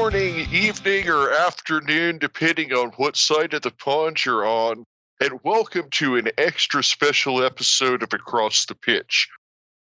morning, evening, or afternoon, depending on what side of the pond you're on, and welcome to an extra special episode of Across the Pitch.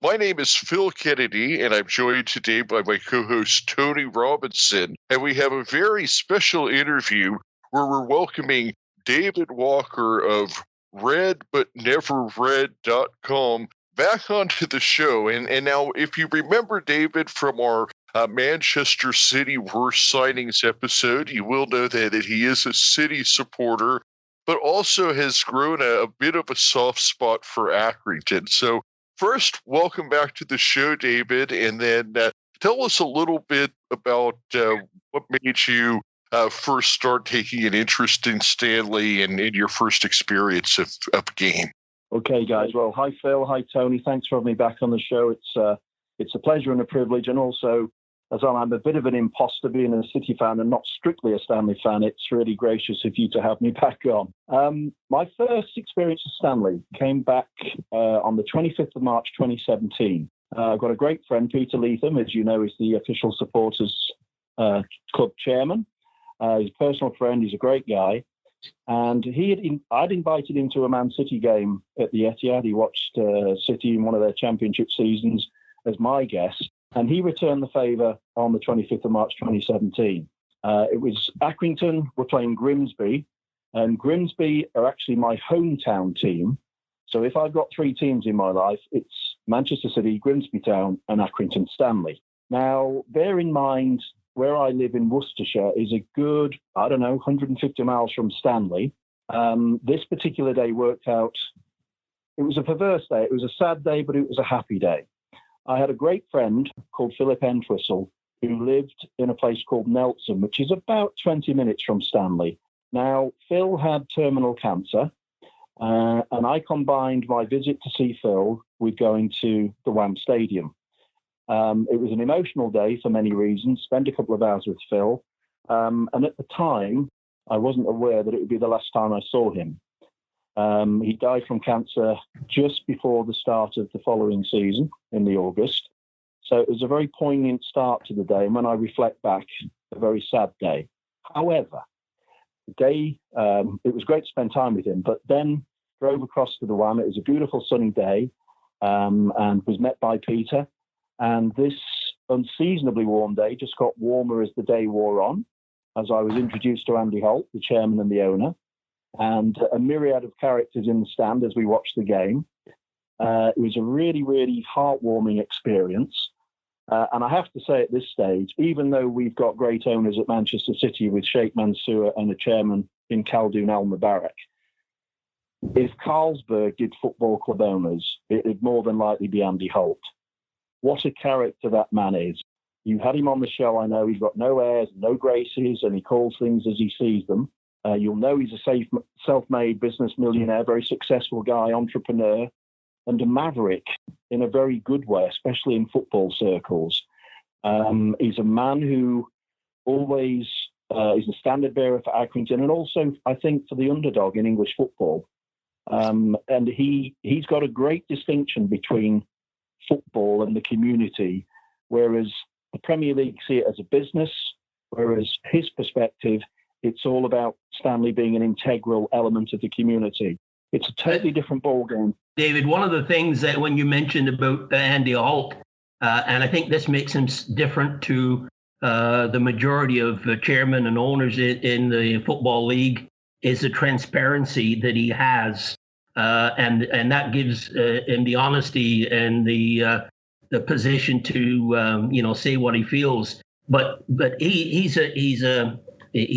My name is Phil Kennedy, and I'm joined today by my co-host Tony Robinson, and we have a very special interview where we're welcoming David Walker of ReadButNeverRead.com back onto the show. And now, if you remember David from our Manchester City worst signings episode, you will know that he is a City supporter, but also has grown a bit of a soft spot for Accrington. So first, welcome back to the show, David, and then tell us a little bit about what made you first start taking an interest in Stanley and in your first experience of game. Okay, guys. Well, hi, Phil. Hi, Tony. Thanks for having me back on the show. It's a pleasure and a privilege. And also, as I'm a bit of an imposter being a City fan and not strictly a Stanley fan, it's really gracious of you to have me back on. My first experience of Stanley came back on the 25th of March, 2017. I've got a great friend, Peter Leatham, as you know, is the official supporters club chairman. He's a personal friend. He's a great guy. And I'd invited him to a Man City game at the Etihad. He watched City in one of their championship seasons as my guest. And he returned the favour on the 25th of March 2017. It was Accrington were playing Grimsby. And Grimsby are actually my hometown team. So if I've got three teams in my life, it's Manchester City, Grimsby Town and Accrington Stanley. Now, bear in mind, where I live in Worcestershire is a good, 150 miles from Stanley. This particular day worked out. It was a perverse day. It was a sad day, but it was a happy day. I had a great friend called Philip Entwistle who lived in a place called Nelson, which is about 20 minutes from Stanley. Now, Phil had terminal cancer, and I combined my visit to see Phil with going to the Wham Stadium. It was an emotional day for many reasons. Spent a couple of hours with Phil. And at the time, I wasn't aware that it would be the last time I saw him. He died from cancer just before the start of the following season in the August. So it was a very poignant start to the day. And when I reflect back, a very sad day. However, the day, it was great to spend time with him, but then drove across to the Wham. It was a beautiful sunny day and was met by Peter. And this unseasonably warm day just got warmer as the day wore on, as I was introduced to Andy Holt, the chairman and the owner, and a myriad of characters in the stand as we watched the game. It was a really, really heartwarming experience. And I have to say at this stage, even though we've got great owners at Manchester City with Sheikh Mansour and a chairman in Khaldoon Al Mubarak, if Carlsberg did football club owners, it would more than likely be Andy Holt. What a character that man is. You had him on the show, I know. He's got no airs, no graces, and he calls things as he sees them. You'll know he's a self-made business millionaire, very successful guy, entrepreneur, and a maverick in a very good way, especially in football circles. He's a man who always is a standard bearer for Accrington and also, I think, for the underdog in English football. And he's got a great distinction between football and the community, whereas the Premier League see it as a business, whereas his perspective, it's all about Stanley being an integral element of the community. It's a totally different ballgame. David, one of the things that when you mentioned about Andy Holt, and I think this makes him different to the majority of chairmen and owners in the Football League, is the transparency that he has. And that gives him the honesty and the position to say what he feels. But he's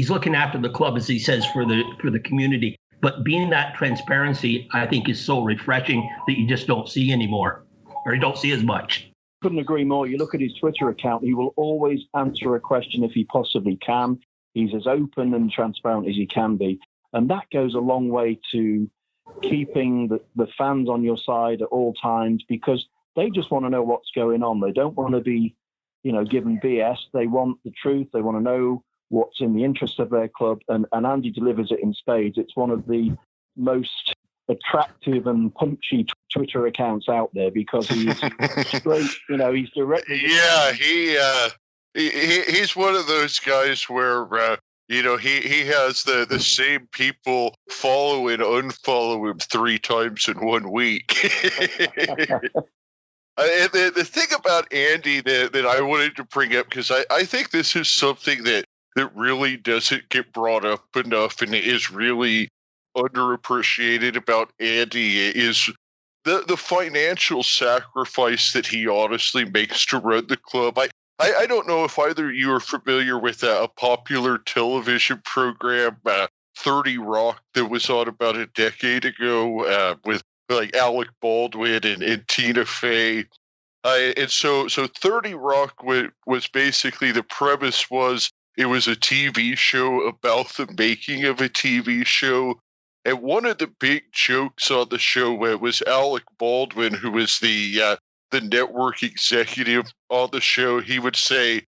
looking after the club, as he says, for the community. But being that transparency, I think, is so refreshing that you just don't see anymore, or you don't see as much. Couldn't agree more. You look at his Twitter account; he will always answer a question if he possibly can. He's as open and transparent as he can be, and that goes a long way to keeping the fans on your side at all times, because they just want to know what's going on. They don't want to be, given BS. They want the truth. They want to know what's in the interest of their club. And Andy delivers it in spades. It's one of the most attractive and punchy Twitter accounts out there because he's straight, he's direct. Yeah, He's one of those guys where he has the same people follow and unfollow him 3 times in 1 week. And the thing about Andy that I wanted to bring up, because I think this is something that really doesn't get brought up enough and is really underappreciated about Andy, is the financial sacrifice that he honestly makes to run the club. I don't know if either of you are familiar with a popular television program, 30 Rock, that was on about a decade ago with like Alec Baldwin and Tina Fey. And so 30 Rock was basically, the premise was it was a TV show about the making of a TV show. And one of the big jokes on the show was Alec Baldwin, who was the network executive on the show. He would say,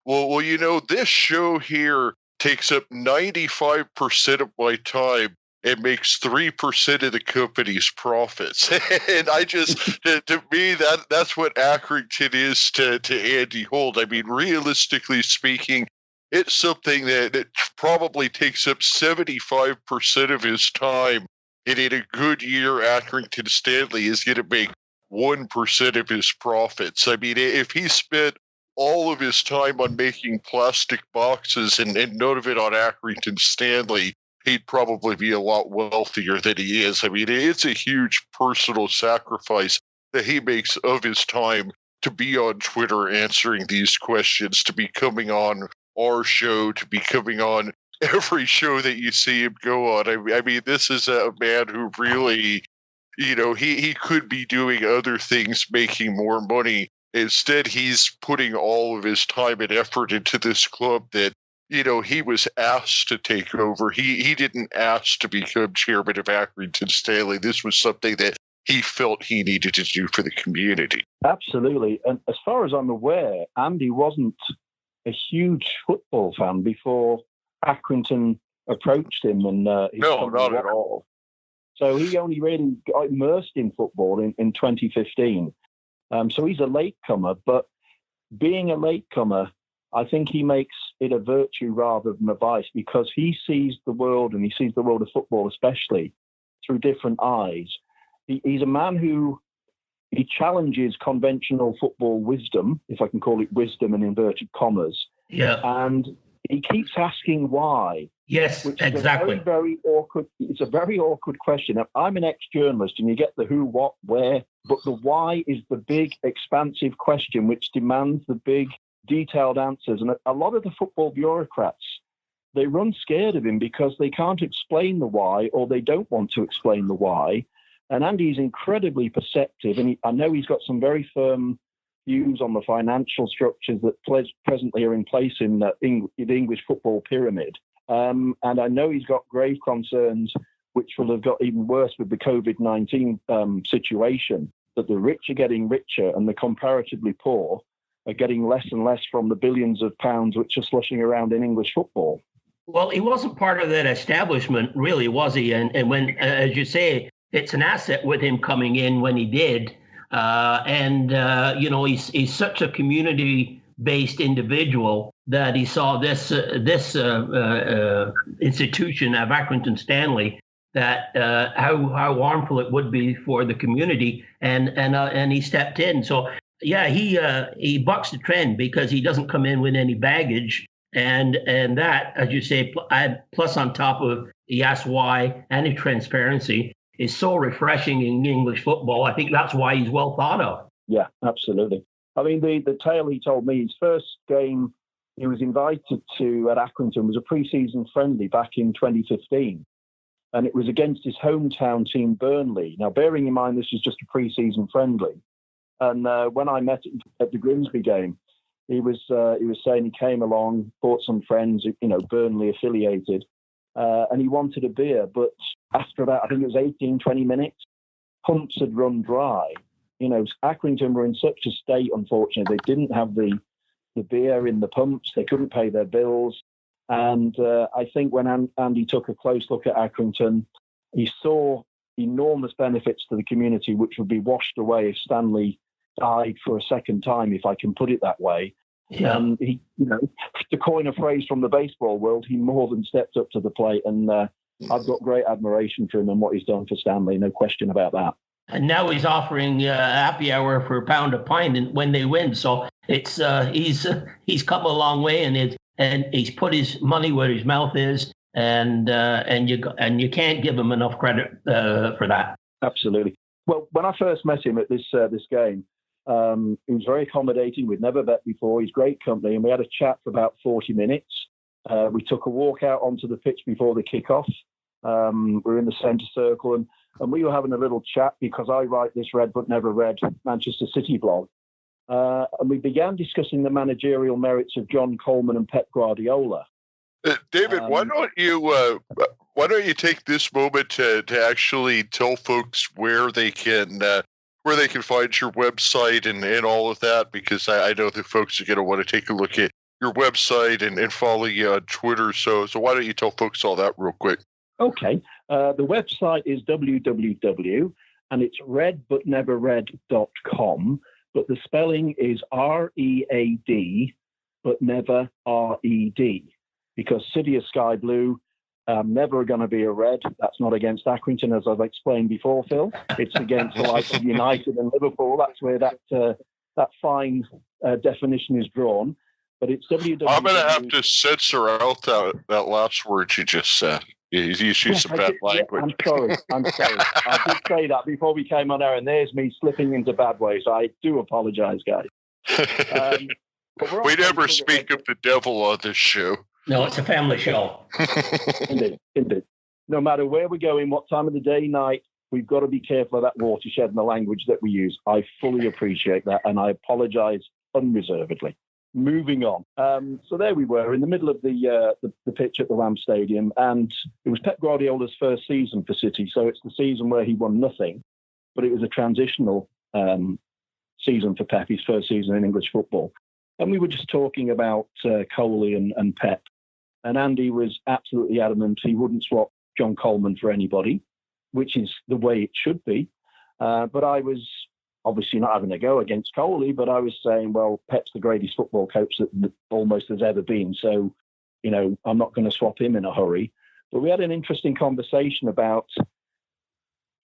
well, this show here takes up 95% of my time and makes 3% of the company's profits. And I just, to me, that's what Accrington is to Andy Holt. I mean, realistically speaking, it's something that probably takes up 75% of his time. And in a good year, Accrington Stanley is going to make 1% of his profits. I mean, if he spent all of his time on making plastic boxes and none of it on Accrington Stanley, he'd probably be a lot wealthier than he is. I mean, it's a huge personal sacrifice that he makes of his time to be on Twitter answering these questions, to be coming on our show, to be coming on every show that you see him go on. I mean, this is a man who really, he could be doing other things, making more money. Instead, he's putting all of his time and effort into this club that, he was asked to take over. He didn't ask to become chairman of Accrington Stanley. This was something that he felt he needed to do for the community. Absolutely. And as far as I'm aware, Andy wasn't a huge football fan before Accrington approached him. And no, not at all. So he only really got immersed in football in 2015. So he's a latecomer, but being a latecomer, I think he makes it a virtue rather than a vice, because he sees the world, and he sees the world of football especially, through different eyes. He's a man who he challenges conventional football wisdom, if I can call it wisdom in inverted commas. Yeah. And he keeps asking why. Yes, which exactly. Is a very awkward. It's a very awkward question. I'm an ex-journalist, and you get the who, what, where, but the why is the big, expansive question, which demands the big, detailed answers. And a lot of the football bureaucrats, they run scared of him because they can't explain the why, or they don't want to explain the why. And Andy's incredibly perceptive, and I know he's got some very firm views on the financial structures that presently are in place in the English football pyramid. And I know he's got grave concerns, which will have got even worse with the COVID-19 situation, that the rich are getting richer and the comparatively poor are getting less and less from the billions of pounds which are slushing around in English football. Well, he wasn't part of that establishment, really, was he? And when, as you say, it's an asset with him coming in when he did. He's such a community-based individual that he saw this institution of Accrington Stanley, that how harmful it would be for the community, and he stepped in. So yeah, he bucks the trend because he doesn't come in with any baggage, and that, as you say, plus on top of he asks why and his transparency is so refreshing in English football. I think that's why he's well thought of. Yeah, absolutely. I mean, the tale he told me, his first game he was invited to at Accrington was a pre-season friendly back in 2015. And it was against his hometown team, Burnley. Now, bearing in mind, this was just a pre-season friendly. And when I met him at the Grimsby game, he was saying he came along, brought some friends, Burnley affiliated, and he wanted a beer. But after about, I think it was 18, 20 minutes, pumps had run dry. Accrington were in such a state, unfortunately, they didn't have the beer in the pumps. They couldn't pay their bills. And I think when Andy took a close look at Accrington, he saw enormous benefits to the community, which would be washed away if Stanley died for a second time, if I can put it that way. Yeah. He, to coin a phrase from the baseball world, he more than stepped up to the plate, and I've got great admiration for him and what he's done for Stanley. No question about that. And now he's offering happy hour for a pound of pint when they win. So it's he's come a long way, and he's put his money where his mouth is, and you can't give him enough credit for that. Absolutely. Well, when I first met him at this game, he was very accommodating. We'd never met before. He's great company, and we had a chat for about 40 minutes. We took a walk out onto the pitch before the kickoff. We were in the centre circle, and we were having a little chat because I write this Read But Never Read Manchester City blog. And we began discussing the managerial merits of John Coleman and Pep Guardiola. David, why don't you take this moment to actually tell folks where they can find your website and all of that, because I know that folks are going to want to take a look at your website and follow you on Twitter. So why don't you tell folks all that real quick? Okay. The website is www, and it's readbutneverread.com, but the spelling is READ, but never RED, because City is sky blue, never going to be a red. That's not against Accrington, as I've explained before, Phil. It's against the likes of United and Liverpool. That's where that fine definition is drawn. But it's www. I'm going to have to censor out that last word you just said. You used some bad language. I'm sorry. I did say that before we came on air, and there's me slipping into bad ways. I do apologise, guys. We never speak of the devil on this show. No, it's a family show. Indeed. No matter where we're going, what time of the day, night, we've got to be careful of that watershed and the language that we use. I fully appreciate that, and I apologise unreservedly. Moving on. So there we were in the middle of the pitch at the Wham Stadium, and it was Pep Guardiola's first season for City. So it's the season where he won nothing, but it was a transitional season for Pep, his first season in English football. And we were just talking about Coley and Pep. And Andy was absolutely adamant he wouldn't swap John Coleman for anybody, which is the way it should be. But I was obviously not having a go against Coley, but I was saying, well, Pep's the greatest football coach that almost has ever been. So, I'm not going to swap him in a hurry. But we had an interesting conversation about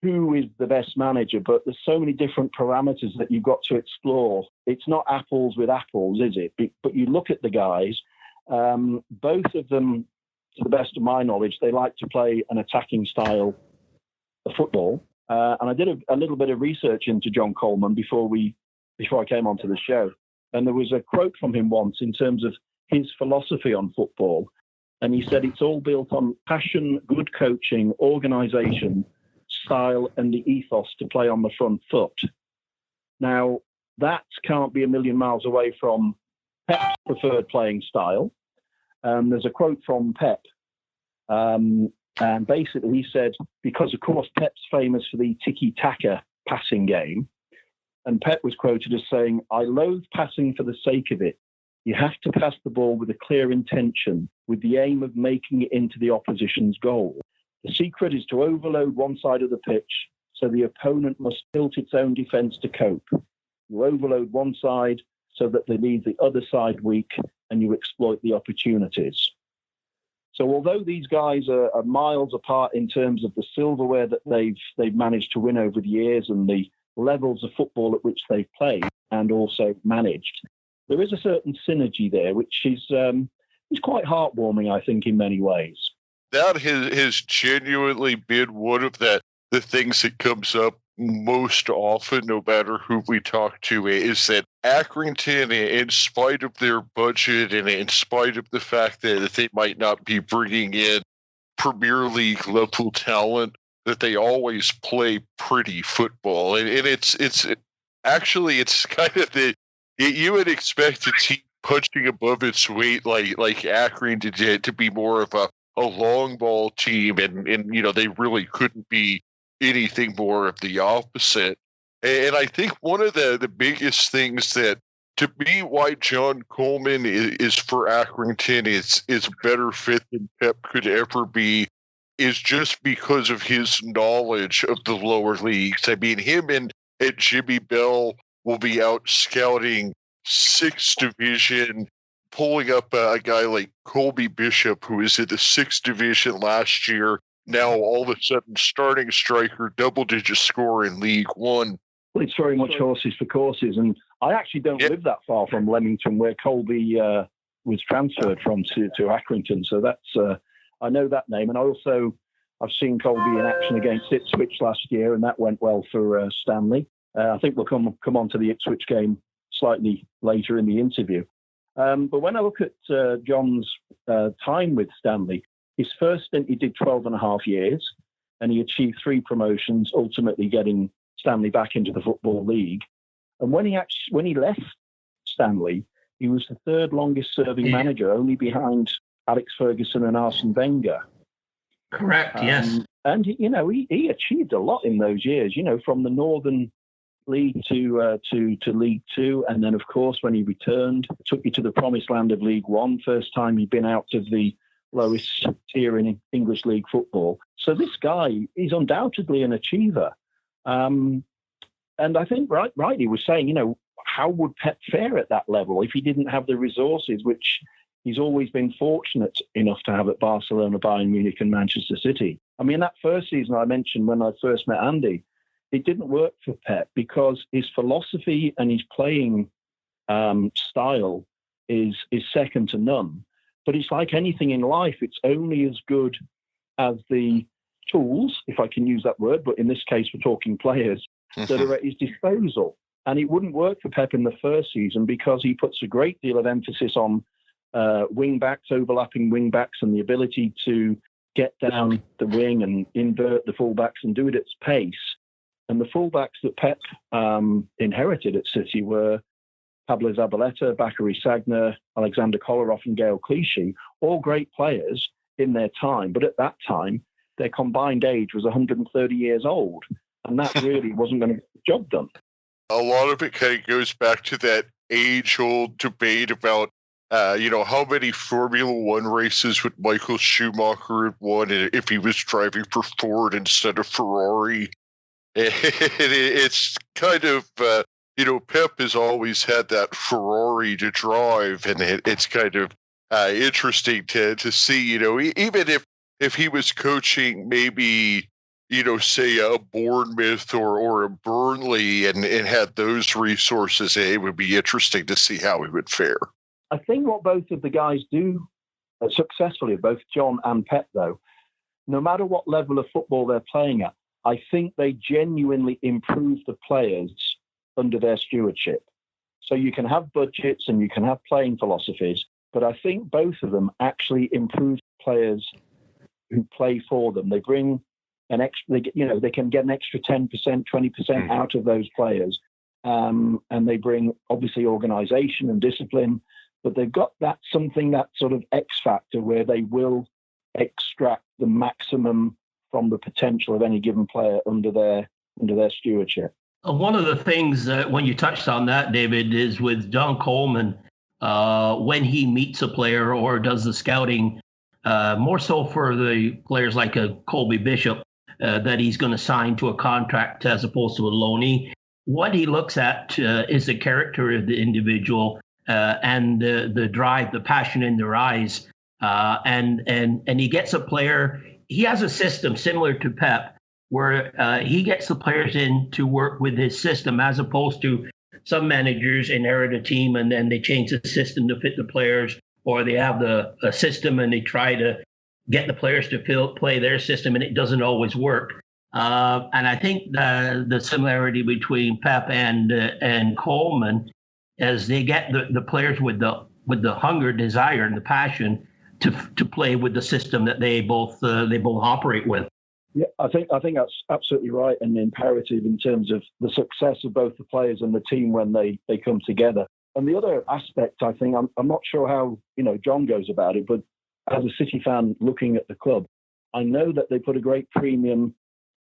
who is the best manager, but there's so many different parameters that you've got to explore. It's not apples with apples, is it? But you look at the guys, both of them, to the best of my knowledge, they like to play an attacking style of football. And I did a little bit of research into John Coleman before I came onto the show. And there was a quote from him once in terms of his philosophy on football. And he said it's all built on passion, good coaching, organisation, style, and the ethos to play on the front foot. Now, that can't be a million miles away from Pep's preferred playing style. There's a quote from Pep. And basically he said, because of course Pep's famous for the tiki-taka passing game, and Pep was quoted as saying, I loathe passing for the sake of it. You have to pass the ball with a clear intention, with the aim of making it into the opposition's goal. The secret is to overload one side of the pitch, so the opponent must tilt its own defence to cope. You overload one side so that they leave the other side weak, and you exploit the opportunities. So although these guys are miles apart in terms of the silverware that they've managed to win over the years and the levels of football at which they've played and also managed, there is a certain synergy there, which is quite heartwarming, I think, in many ways. That has genuinely been one of the things that comes up most often, no matter who we talk to, is that Accrington, in spite of their budget and in spite of the fact that they might not be bringing in Premier League level talent, that they always play pretty football. And it's actually kind of you would expect a team punching above its weight like Accrington to be more of a long ball team, and they really couldn't be anything more of the opposite. And I think one of the biggest things that, to me, why John Coleman is for Accrington is a better fit than Pep could ever be, is just because of his knowledge of the lower leagues. I mean, him and Jimmy Bell will be out scouting sixth division, pulling up a guy like Colby Bishop, who was in the sixth division last year. Now all of a sudden starting striker, double-digit score in League One. Well, it's very much horses for courses. And I actually don't live that far from Leamington, where Colby was transferred from to Accrington. So that's I know that name. And I've seen Colby in action against Ipswich last year, and that went well for Stanley. I think we'll come on to the Ipswich game slightly later in the interview. But when I look at John's time with Stanley, his first stint he did 12 and a half years, and he achieved 3 promotions, ultimately getting Stanley back into the Football League. And when he left Stanley, he was the third longest serving manager, only behind Alex Ferguson and Arsene Wenger. Correct, yes. And, he achieved a lot in those years, from the Northern League to League Two. And then, of course, when he returned, took you to the promised land of League One. First time he'd been out of the lowest tier in English league football. So this guy is undoubtedly an achiever. And I think rightly was saying, how would Pep fare at that level if he didn't have the resources, which he's always been fortunate enough to have at Barcelona, Bayern Munich and Manchester City. I mean, that first season I mentioned when I first met Andy, it didn't work for Pep because his philosophy and his playing style is second to none. But it's like anything in life, it's only as good as the tools, if I can use that word, but in this case we're talking players, that are at his disposal. And it wouldn't work for Pep in the first season because he puts a great deal of emphasis on wing-backs, overlapping wing-backs, and the ability to get down the wing and invert the full-backs and do it at pace. And the full-backs that Pep inherited at City were Pablo Zabaleta, Bakary Sagna, Alexander Kolarov and Gael Clichy, all great players in their time. But at that time, their combined age was 130 years old. And that really wasn't going to get the job done. A lot of it kind of goes back to that age-old debate about, how many Formula One races would Michael Schumacher have won if he was driving for Ford instead of Ferrari. It's kind of, Pep has always had that Ferrari to drive, and it's kind of interesting to see, even if he was coaching maybe, say a Bournemouth or a Burnley and had those resources, it would be interesting to see how he would fare. I think what both of the guys do successfully, both John and Pep, though, no matter what level of football they're playing at, I think they genuinely improve the players under their stewardship. So you can have budgets and you can have playing philosophies, but I think both of them actually improve players who play for them. They bring an extra, they can get an extra 10%, 20% out of those players. And they bring obviously organization and discipline, but they've got that sort of X factor where they will extract the maximum from the potential of any given player under their stewardship. One of the things when you touched on that, David, is with John Coleman, when he meets a player or does the scouting, more so for the players like a Colby Bishop, that he's going to sign to a contract as opposed to a loanee. What he looks at is the character of the individual and the drive, the passion in their eyes. And he gets a player. He has a system similar to Pep, where he gets the players in to work with his system, as opposed to some managers inherit a team and then they change the system to fit the players, or they have a system and they try to get the players to play their system, and it doesn't always work. And I think the similarity between Pep and Coleman is they get the players with the hunger, desire, and the passion to play with the system that they both operate with. Yeah, I think that's absolutely right and imperative in terms of the success of both the players and the team when they come together. And the other aspect, I think, I'm not sure how John goes about it, but as a City fan looking at the club, I know that they put a great premium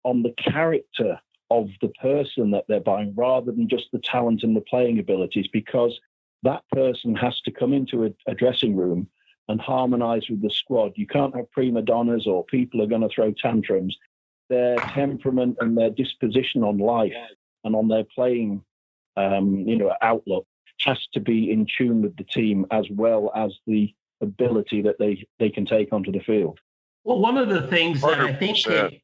on the character of the person that they're buying rather than just the talent and the playing abilities, because that person has to come into a dressing room and harmonise with the squad. You can't have prima donnas or people are going to throw tantrums. Their temperament and their disposition on life and on their playing, outlook has to be in tune with the team as well as the ability that they can take onto the field. Well, one of the things that 100%.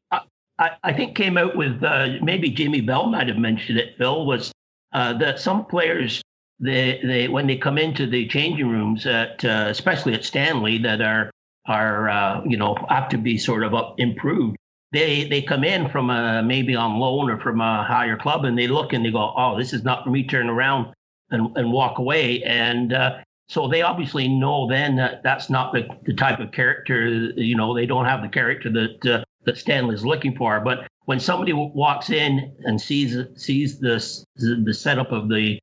I think came out with maybe Jimmy Bell might have mentioned it, Phil, was that some players they when they come into the changing rooms at especially at Stanley that are have to be sort of improved. They come in from maybe on loan or from a higher club, and they look and they go, oh, this is not for me. Turn around and walk away. And so they obviously know then that that's not the type of character. They don't have the character that Stanley's looking for. But when somebody walks in and sees the setup of the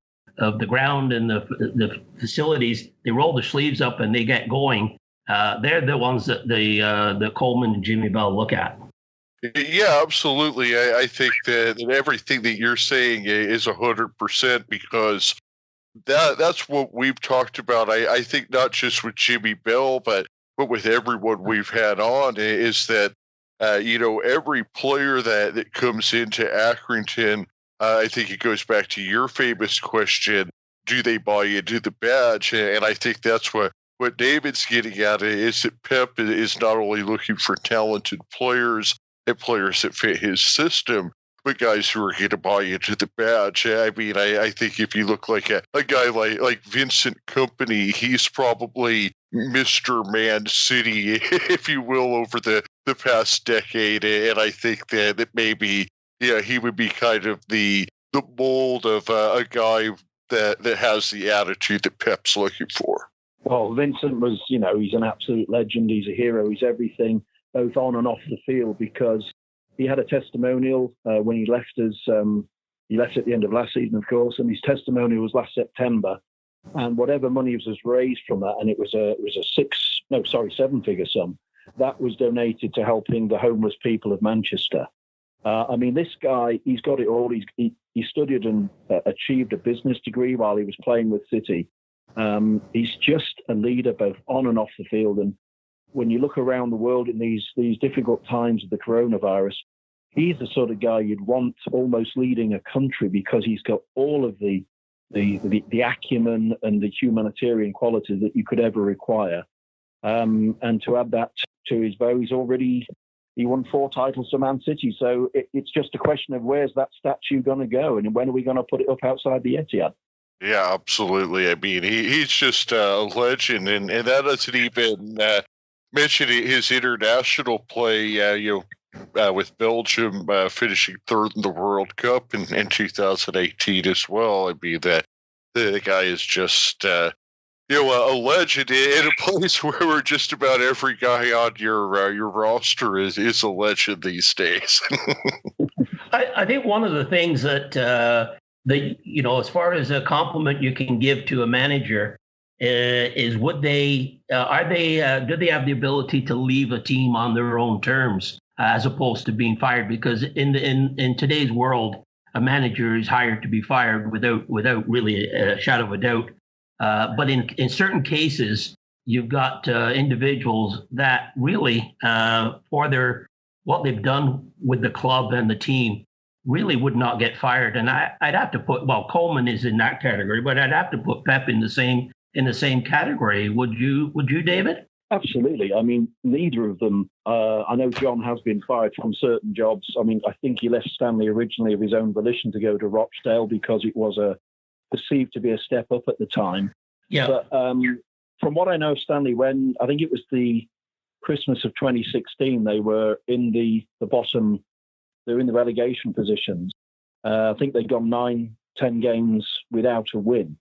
ground and the facilities, they roll their sleeves up and they get going. They're the ones that the Coleman and Jimmy Bell look at. Yeah, absolutely. I think that everything that you're saying is 100% because that's what we've talked about. I think not just with Jimmy Bell, but with everyone we've had on is that, every player that comes into Accrington, I think it goes back to your famous question, do they buy into the badge? And I think that's what David's getting at is that Pep is not only looking for talented players and players that fit his system, but guys who are going to buy into the badge. I mean, I think if you look like a guy like Vincent Kompany, he's probably Mr. Man City, if you will, over the past decade. And I think that maybe, he would be kind of the mold of a guy that has the attitude that Pep's looking for. Well, Vincent was, he's an absolute legend. He's a hero. He's everything, both on and off the field, because he had a testimonial when he left us. He left at the end of last season, of course, and his testimonial was last September. And whatever money was raised from that, and it was a 7-figure sum, that was donated to helping the homeless people of Manchester. This guy, he's got it all. He studied and achieved a business degree while he was playing with City. He's just a leader both on and off the field. And when you look around the world in these difficult times of the coronavirus, he's the sort of guy you'd want almost leading a country because he's got all of the acumen and the humanitarian qualities that you could ever require. And to add that to his bow, he won 4 titles for Man City. So it's just a question of where's that statue going to go and when are we going to put it up outside the Etihad? Yeah, absolutely. I mean, he's just a legend, and that doesn't even mention his international play, with Belgium finishing 3rd in the World Cup in 2018 as well. I mean, that the guy is just, a legend in a place where just about every guy on your roster is a legend these days. I think one of the things that as far as a compliment you can give to a manager is do they have the ability to leave a team on their own terms as opposed to being fired? Because in today's world, a manager is hired to be fired without really a shadow of a doubt. But in certain cases, you've got individuals that really, for what they've done with the club and the team, really would not get fired. And I'd have to put, Coleman is in that category, but I'd have to put Pep in the same category. Would you, David? Absolutely. I mean, neither of them. I know John has been fired from certain jobs. I mean, I think he left Stanley originally of his own volition to go to Rochdale because it was perceived to be a step up at the time. Yeah. But from what I know of Stanley, when I think it was the Christmas of 2016, they were in the bottom. They were in the relegation positions. I think they'd gone 9-10 games without a win.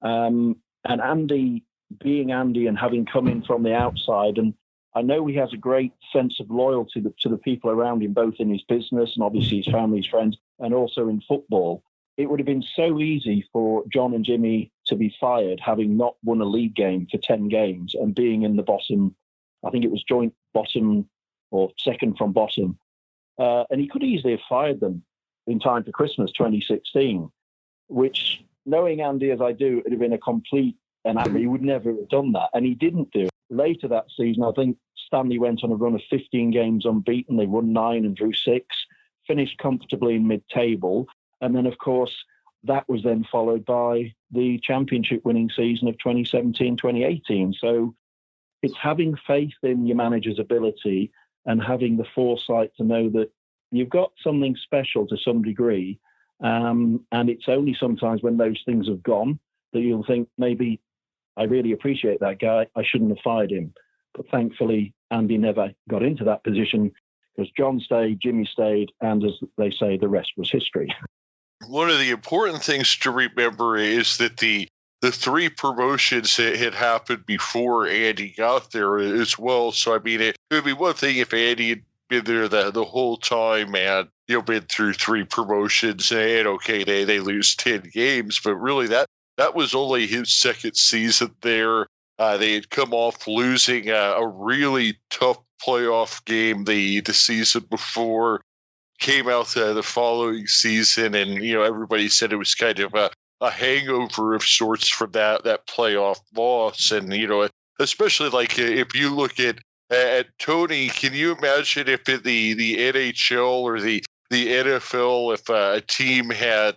And Andy, being Andy and having come in from the outside, and I know he has a great sense of loyalty to the people around him, both in his business and obviously his family, his friends, and also in football. It would have been so easy for John and Jimmy to be fired, having not won a league game for 10 games and being in the bottom. I think it was joint bottom or second from bottom. And he could easily have fired them in time for Christmas 2016, which, knowing Andy as I do, it would have been a complete and he would never have done that. And he didn't do it. Later that season, I think Stanley went on a run of 15 games unbeaten. They won 9 and drew 6, finished comfortably in mid-table. And then, of course, that was then followed by the championship winning season of 2017-2018. So it's having faith in your manager's ability and having the foresight to know that you've got something special to some degree. And it's only sometimes when those things have gone that you'll think, maybe I really appreciate that guy, I shouldn't have fired him. But thankfully, Andy never got into that position because John stayed, Jimmy stayed, and as they say, the rest was history. One of the important things to remember is that the three promotions that had happened before Andy got there as well. So, I mean, it would be one thing if Andy had been there the whole time and, been through three promotions and, okay, they lose 10 games. But really, that was only his second season there. They had come off losing a really tough playoff game the season before, came out the following season, and everybody said it was kind of a hangover of sorts from that playoff loss. And especially like if you look at Tony, can you imagine if in the NHL or the NFL, if a team had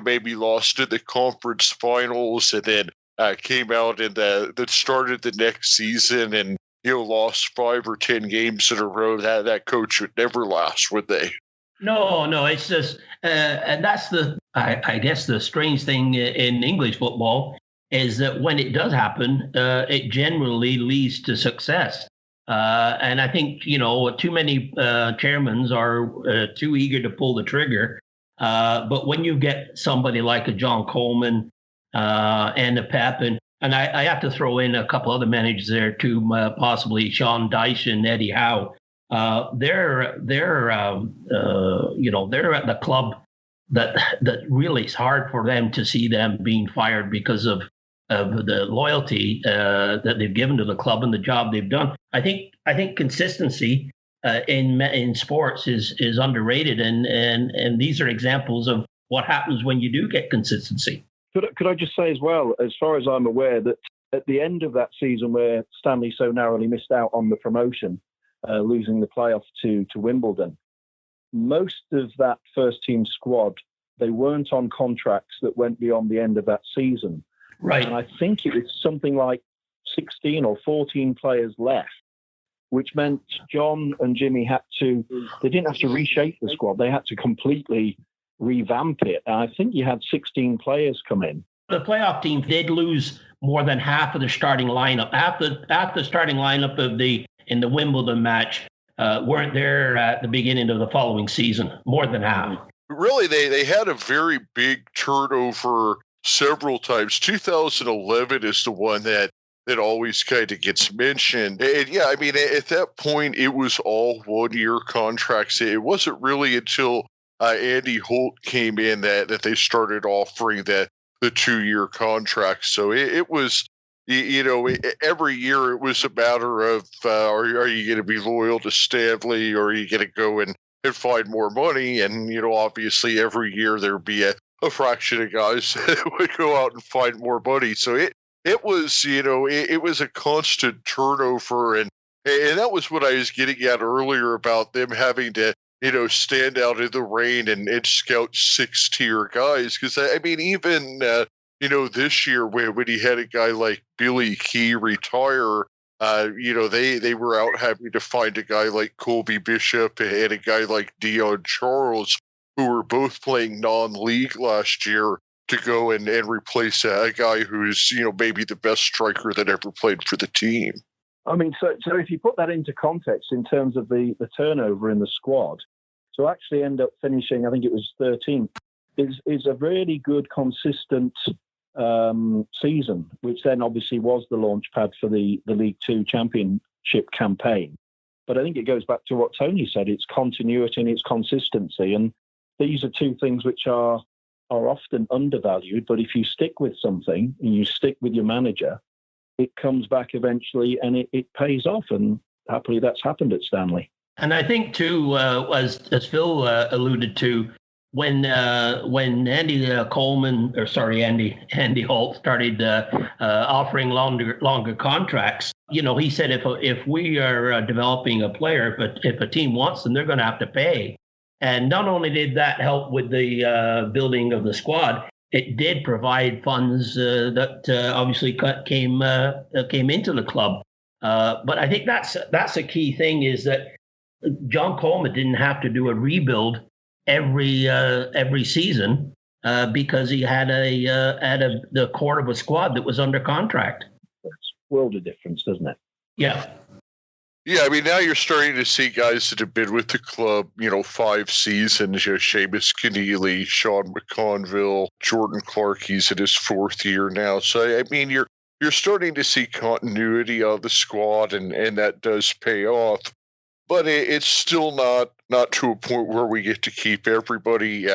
maybe lost in the conference finals and then came out and that started the next season and lost 5 or 10 games in a row, that coach would never last, would they? No, it's just, and that's I guess the strange thing in English football is that when it does happen, it generally leads to success. And I think, too many chairmen are too eager to pull the trigger. But when you get somebody like a John Coleman and a Pep, and I have to throw in a couple other managers there too, possibly Sean Dyche and Eddie Howe. They're at the club that really is hard for them to see them being fired because of the loyalty that they've given to the club and the job they've done. I think consistency in sports is underrated, and these are examples of what happens when you do get consistency. Could I just say as well, as far as I'm aware, that at the end of that season where Stanley so narrowly missed out on the promotion, losing the playoff to Wimbledon, most of that first team squad, they weren't on contracts that went beyond the end of that season. Right. And I think it was something like 16 or 14 players left, which meant John and Jimmy they didn't have to reshape the squad. They had to completely revamp it. And I think you had 16 players come in. The playoff team did lose more than half of the starting lineup. Half the starting lineup in the Wimbledon match weren't there at the beginning of the following season. More than half. Really, they had a very big turnover several times. 2011 is the one that always kind of gets mentioned. And yeah, I mean, at that point, it was all one-year contracts. It wasn't really until Andy Holt came in that they started offering the 2-year contracts. So it was, every year it was a matter of, are you going to be loyal to Stanley, or are you going to go and find more money? And, obviously every year there'd be a fraction of guys that would go out and find more money. So it was, it was a constant turnover. And that was what I was getting at earlier about them having to, stand out in the rain and scout 6-tier guys. Because, I mean, even, this year when he had a guy like Billy Key retire, they were out having to find a guy like Colby Bishop and a guy like Dion Charles, who were both playing non-league last year, to go and replace a guy who's, maybe the best striker that ever played for the team. I mean, so if you put that into context in terms of the turnover in the squad, to actually end up finishing, I think it was 13th, is a really good, consistent season, which then obviously was the launch pad for the League Two championship campaign. But I think it goes back to what Tony said, it's continuity and it's consistency. And these are two things which are often undervalued, but if you stick with something and you stick with your manager, it comes back eventually and it pays off. And happily that's happened at Stanley. And I think too, as Phil alluded to, when Andy Holt started offering longer contracts, he said if we are developing a player, if a team wants them, they're going to have to pay. And not only did that help with the building of the squad, it did provide funds that obviously came into the club. But I think that's a key thing, is that John Coleman didn't have to do a rebuild every season because he had the core of a squad that was under contract. It's a world of difference, doesn't it? Yeah. Yeah, I mean, now you're starting to see guys that have been with the club, 5 seasons. Seamus Keneally, Sean McConville, Jordan Clark. He's in his 4th year now. So I mean, you're starting to see continuity of the squad, and that does pay off. But it's still not to a point where we get to keep everybody.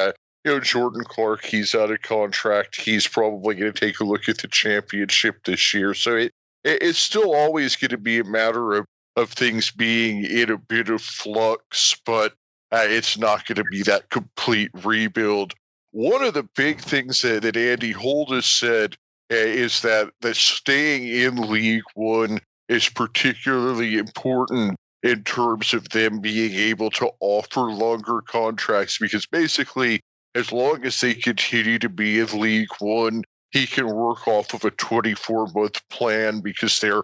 Jordan Clark, he's out of contract. He's probably going to take a look at the championship this year. So it's still always going to be a matter of things being in a bit of flux, but it's not going to be that complete rebuild. One of the big things that Andy Holt has said is that staying in League One is particularly important in terms of them being able to offer longer contracts, because basically, as long as they continue to be in League One, he can work off of a 24-month plan, because they're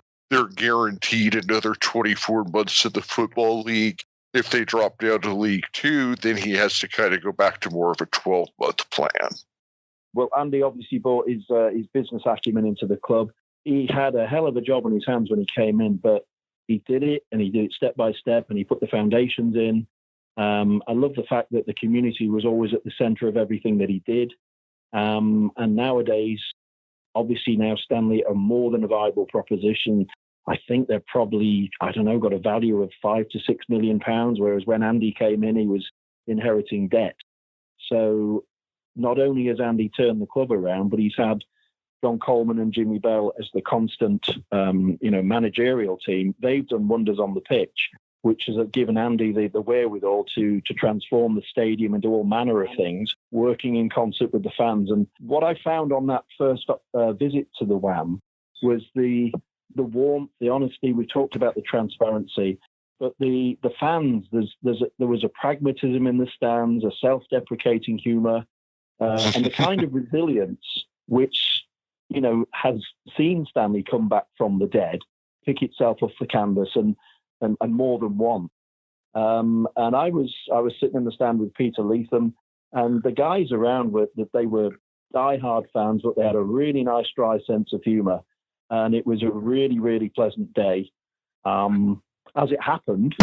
guaranteed another 24 months in the Football League. If they drop down to League Two, then he has to kind of go back to more of a 12-month plan. Well, Andy obviously brought his business acumen into the club. He had a hell of a job on his hands when he came in, but he did it, and he did it step by step, and he put the foundations in. I love the fact that the community was always at the centre of everything that he did. And nowadays, obviously now Stanley are more than a viable proposition. I think they're probably, got a value of £5 to £6 million, whereas when Andy came in, he was inheriting debt. So not only has Andy turned the club around, but he's had John Coleman and Jimmy Bell as the constant, managerial team. They've done wonders on the pitch, which has given Andy the wherewithal to transform the stadium and do all manner of things, working in concert with the fans. And what I found on that first visit to the WAM was the warmth, the honesty. We talked about the transparency, but the fans, there was a pragmatism in the stands, a self-deprecating humour, and the kind of resilience which, has seen Stanley come back from the dead, pick itself off the canvas, and more than one. And I was sitting in the stand with Peter Leatham, and the guys around they were diehard fans, but they had a really nice dry sense of humour, and it was a really, really pleasant day. As it happened,